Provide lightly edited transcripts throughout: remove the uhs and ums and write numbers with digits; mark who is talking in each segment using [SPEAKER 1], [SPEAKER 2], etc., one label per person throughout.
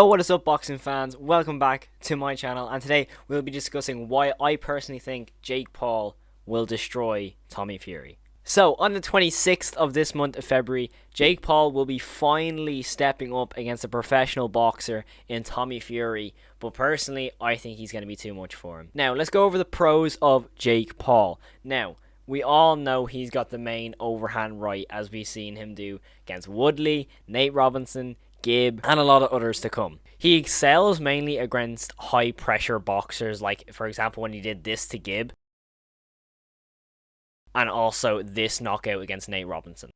[SPEAKER 1] Oh, what is up, boxing fans? Welcome back to my channel, and today we'll be discussing why I personally think Jake Paul will destroy Tommy Fury. So, on the 26th of this month of February, Jake Paul will be finally stepping up against a professional boxer in Tommy Fury, but personally, I think he's going to be too much for him. Now, let's go over the pros of Jake Paul. Now, we all know he's got the main overhand right, as we've seen him do against Woodley, Nate Robinson, Gibb, and a lot of others to come. He excels mainly against high pressure boxers, like for example when he did this to Gibb, and also this knockout against Nate Robinson.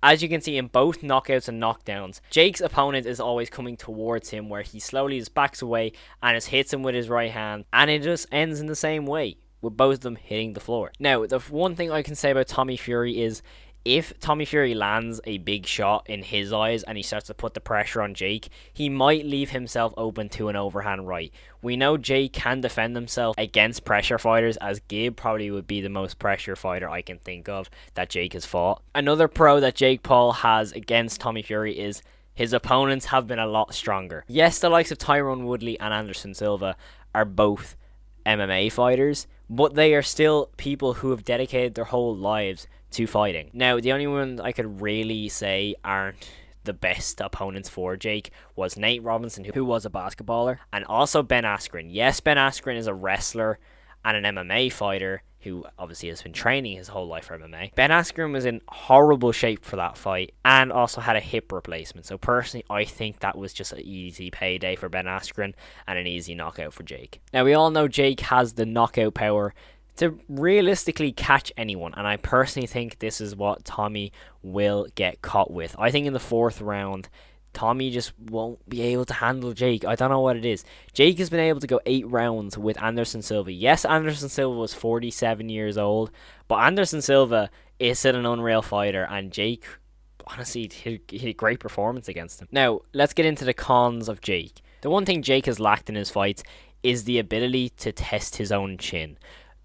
[SPEAKER 1] As you can see in both knockouts and knockdowns, Jake's opponent is always coming towards him, where he slowly just backs away and just hits him with his right hand, and it just ends in the same way, with both of them hitting the floor. Now, the one thing I can say about Tommy Fury is, if Tommy Fury lands a big shot in his eyes and he starts to put the pressure on Jake, he might leave himself open to an overhand right. We know Jake can defend himself against pressure fighters, as Gibb probably would be the most pressure fighter I can think of that Jake has fought. Another pro that Jake Paul has against Tommy Fury is his opponents have been a lot stronger. Yes, the likes of Tyron Woodley and Anderson Silva are both MMA fighters, but they are still people who have dedicated their whole lives to fighting. Now, the only one I could really say aren't the best opponents for Jake was Nate Robinson, who was a basketballer, and also Ben Askren. Yes, Ben Askren is a wrestler and an MMA fighter who obviously has been training his whole life for MMA. Ben Askren was in horrible shape for that fight and also had a hip replacement. So personally, I think that was just an easy payday for Ben Askren and an easy knockout for Jake. Now, we all know Jake has the knockout power to realistically catch anyone, and I personally think this is what Tommy will get caught with. I think in the fourth round, Tommy just won't be able to handle Jake. I don't know what it is. Jake has been able to go 8 rounds with Anderson Silva. Yes, Anderson Silva was 47 years old, but Anderson Silva is still an unreal fighter, and Jake, honestly, he had a great performance against him. Now, let's get into the cons of Jake. The one thing Jake has lacked in his fights is the ability to test his own chin.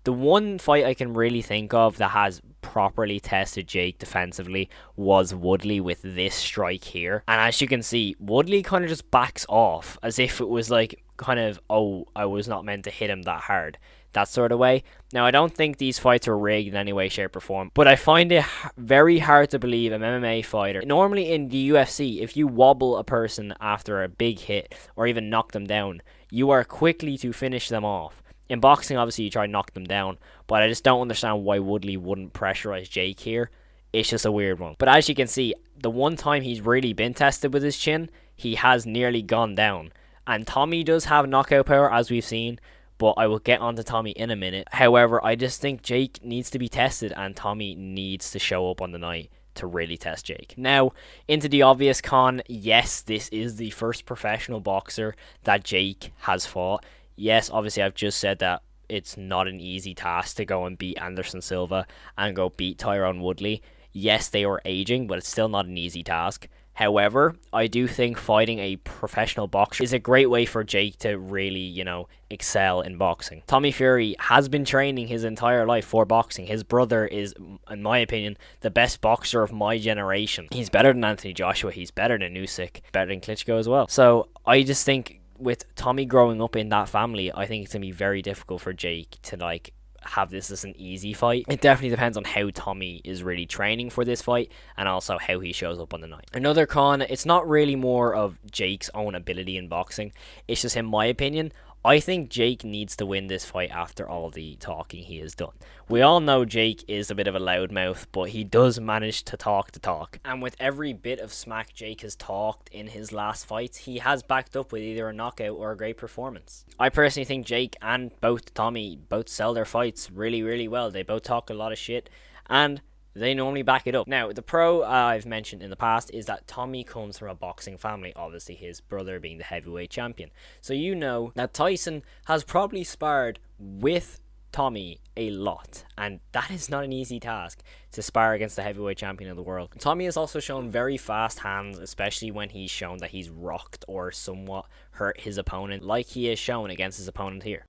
[SPEAKER 1] The one fight I can really think of that has properly tested Jake defensively was Woodley with this strike here. And as you can see, Woodley kind of just backs off as if it was like kind of, oh, I was not meant to hit him that hard. That sort of way. Now, I don't think these fights are rigged in any way, shape, or form, but I find it very hard to believe an MMA fighter. Normally in the UFC, if you wobble a person after a big hit or even knock them down, you are quickly to finish them off. In boxing, obviously, you try to knock them down, but I just don't understand why Woodley wouldn't pressurize Jake here. It's just a weird one. But as you can see, the one time he's really been tested with his chin, he has nearly gone down. And Tommy does have knockout power, as we've seen, but I will get onto Tommy in a minute. However, I just think Jake needs to be tested, and Tommy needs to show up on the night to really test Jake. Now, into the obvious con. Yes, this is the first professional boxer that Jake has fought. Yes, obviously I've just said that it's not an easy task to go and beat Anderson Silva and go beat Tyron Woodley. Yes, they are aging, but it's still not an easy task. However, I do think fighting a professional boxer is a great way for Jake to really, excel in boxing. Tommy Fury has been training his entire life for boxing. His brother is, in my opinion, the best boxer of my generation. He's better than Anthony Joshua. He's better than Usyk. Better than Klitschko as well. So I just think with Tommy growing up in that family, I think it's going to be very difficult for Jake to have this as an easy fight. It definitely depends on how Tommy is really training for this fight and also how he shows up on the night. Another con, it's not really more of Jake's own ability in boxing. It's just, in my opinion, I think Jake needs to win this fight after all the talking he has done. We all know Jake is a bit of a loudmouth, but he does manage to talk the talk. And with every bit of smack Jake has talked in his last fights, he has backed up with either a knockout or a great performance. I personally think Jake and Tommy both sell their fights really, really well. They both talk a lot of shit, and they normally back it up. Now, the pro I've mentioned in the past is that Tommy comes from a boxing family, obviously his brother being the heavyweight champion. So you know that Tyson has probably sparred with Tommy a lot, and that is not an easy task to spar against the heavyweight champion of the world. Tommy has also shown very fast hands, especially when he's shown that he's rocked or somewhat hurt his opponent, like he has shown against his opponent here.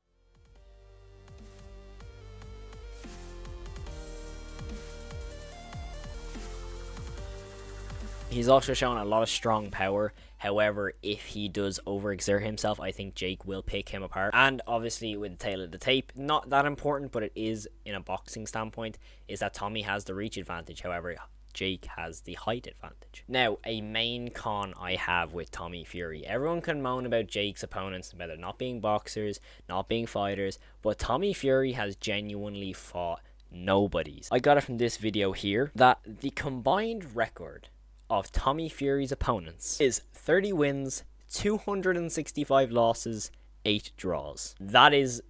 [SPEAKER 1] He's also shown a lot of strong power. However, if he does overexert himself, I think Jake will pick him apart. And obviously, with the tail of the tape, not that important, but it is in a boxing standpoint, is that Tommy has the reach advantage. However, Jake has the height advantage. Now, a main con I have with Tommy Fury. Everyone can moan about Jake's opponents, about them not being boxers, not being fighters, but Tommy Fury has genuinely fought nobodies. I got it from this video here, that the combined record of Tommy Fury's opponents is 30 wins, 265 losses, 8 draws. That is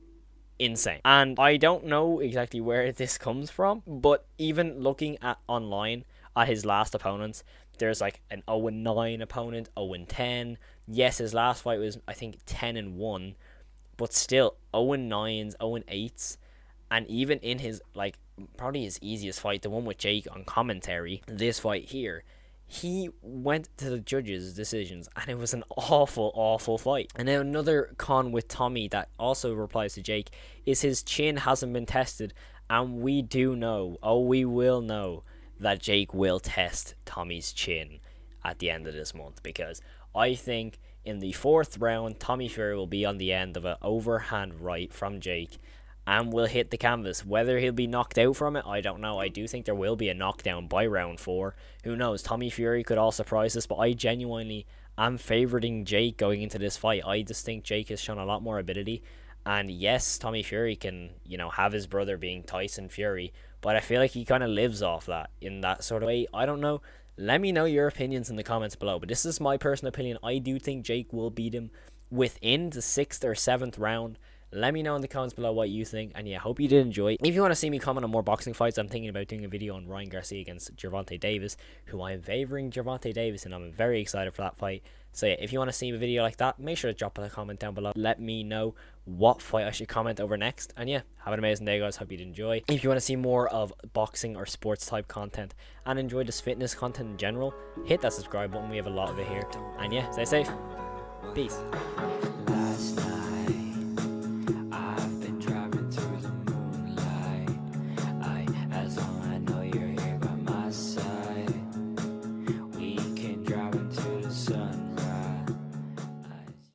[SPEAKER 1] insane. And I don't know exactly where this comes from, but even looking at online at his last opponents, there's like an 0-9 opponent, 0-10. Yes, his last fight was, I think, 10-1, but still 0-9s, 0-8s. And even in his, like, probably his easiest fight, the one with Jake on commentary, this fight here, he went to the judges' decisions, and it was an awful fight. And now another con with Tommy that also replies to Jake is his chin hasn't been tested, and we do know, we will know, that Jake will test Tommy's chin at the end of this month, because I think in the 4th round, Tommy Fury will be on the end of an overhand right from Jake, and will hit the canvas. Whether he'll be knocked out from it, I don't know. I do think there will be a knockdown by round 4. Who knows? Tommy Fury could all surprise us, but I genuinely am favoriting Jake going into this fight. I just think Jake has shown a lot more ability. And yes, Tommy Fury can, have his brother being Tyson Fury, but I feel like he kind of lives off that in that sort of way. I don't know. Let me know your opinions in the comments below, but this is my personal opinion. I do think Jake will beat him within the 6th or 7th round. Let me know in the comments below what you think, and yeah, hope you did enjoy. If you want to see me comment on more boxing fights, I'm thinking about doing a video on Ryan Garcia against Gervonta Davis, who I am favoring Gervonta Davis, and I'm very excited for that fight. So yeah, if you want to see a video like that, make sure to drop a comment down below. Let me know what fight I should comment over next. And yeah, have an amazing day, guys. Hope you did enjoy. If you want to see more of boxing or sports type content and enjoy this fitness content in general, hit that subscribe button. We have a lot of it here. And yeah, stay safe. Peace.